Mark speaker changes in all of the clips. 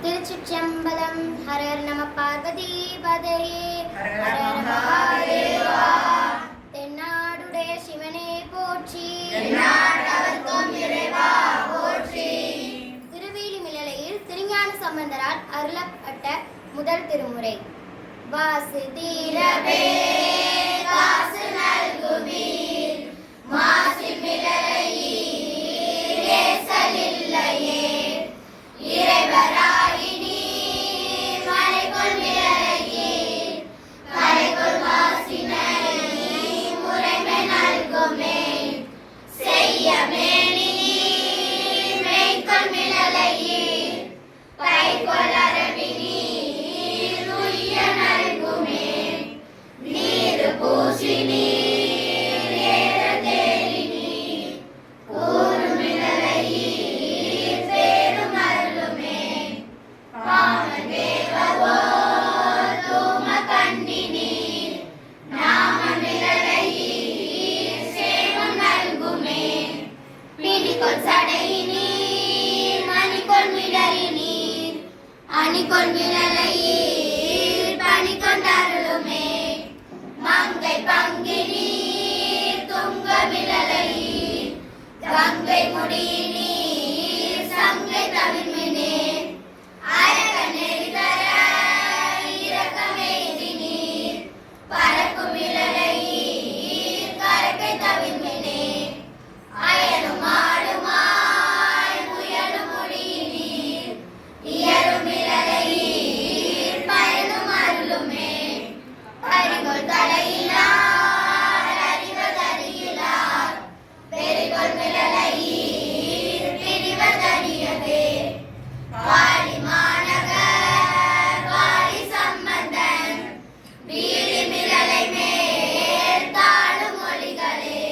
Speaker 1: திருச்சிற்றம்பலம். ஹரர் நம பார்வதி பதையே ஹர மகாதேவா. தென்னாடுடைய சிவனே போற்றி, இறைவா போற்றி. திருவேலிமிழலையில் திருஞான சம்பந்தரால் அருளப்பட்ட முதல் திருமுறை. வாசு தீரவே காசு நல்குவீர், மாசி மிழலையீர் ஏசலில்லையே. இறைவராயினி மறைகொள் மிழலையீர், மறைகொள் வாசினை முறைமை நல்குமே. செய்ய மேனி மெய்கொள் மிழலையீர், கைகொள் அரவினீர் உய்ய நல்குமே. நீரு பூசி நீர் ஏற தேறி நீர், கூறு மிழலையீர் பேரும் அருளுமே. காமன் வேகவோ தூம கண்ணி நீர், நாம மிழலையீர் சேமம் நல்குமே. பிணிகொள் சடை நீர், மணிகொள் மிழறி நீர், அணிகொள் மிழலையீர் பணிகொண்டருளுமே. மங்கை பங்கி நீர் துங்க மிழலையீர், கங்கை முடி நீர் சங்கை தவிர்மினே. அரக நெறிதர இரக்கமெய்தி நீர், பறக்கும் மிழலையீர் கரக்கை தவிர்மினே. அயலும் மாடுமாய் முயலும் முடி நீர், இயலும் மிழலையீர் பயனும் அருளுமே. பரிகொள் தலையிலார் அறிவதறியிலார், பெரிகொள் மிழலையீர் பிரிவதறியவே. வாழி மாநகர் வாழி சம்பந்தன், வீழி மிழலை மேல் தாழும் மொழிகளே.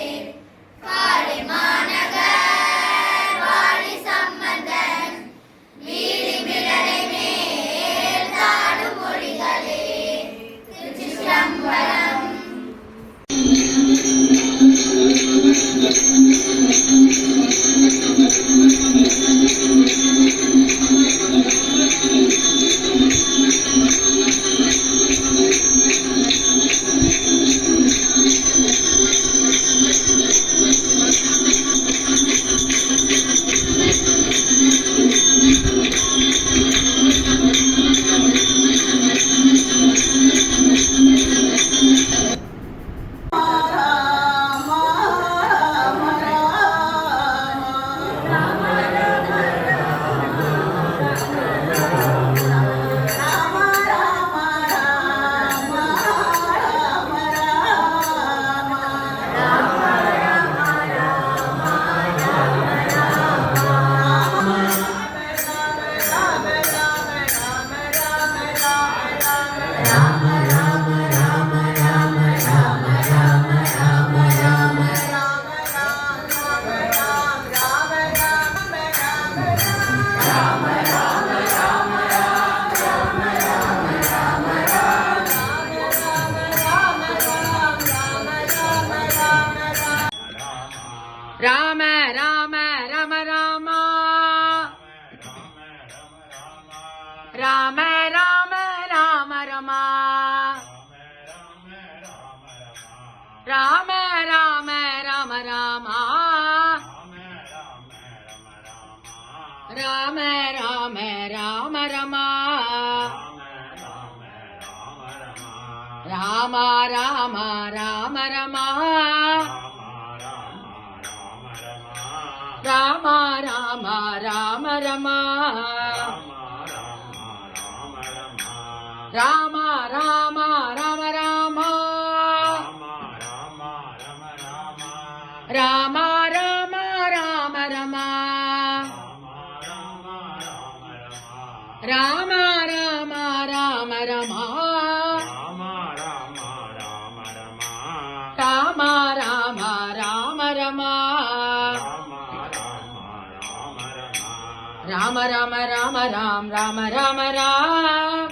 Speaker 1: வாழி மாநகர் வாழி சம்பந்தன், வீழி மிழலை மேல் தாழும் மொழிகளே. திருச்சிற்றம்பலம்.
Speaker 2: ராம ராம ரம ராமா, ராம ராம ராம ரமா, ராம ராம ராம ராமா, ராம ராம ராம ரமா, ராம ராம ராம ரமா, ராம ராம ராம ரமா, ராம ராம ராம ராமா, ராம ராம ராம ரமா, ராம ராம ராம ரமா, ராம ராம ராம ரமா, ராம ராம ராம ராம் ராம ராம ராம்,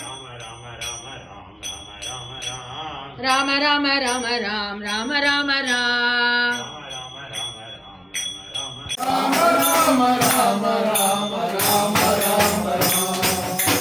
Speaker 2: ராம ராம ராம ராம் ராம ராம ராம்,
Speaker 3: ராம ராம ராம ராம ராம ராம ராம.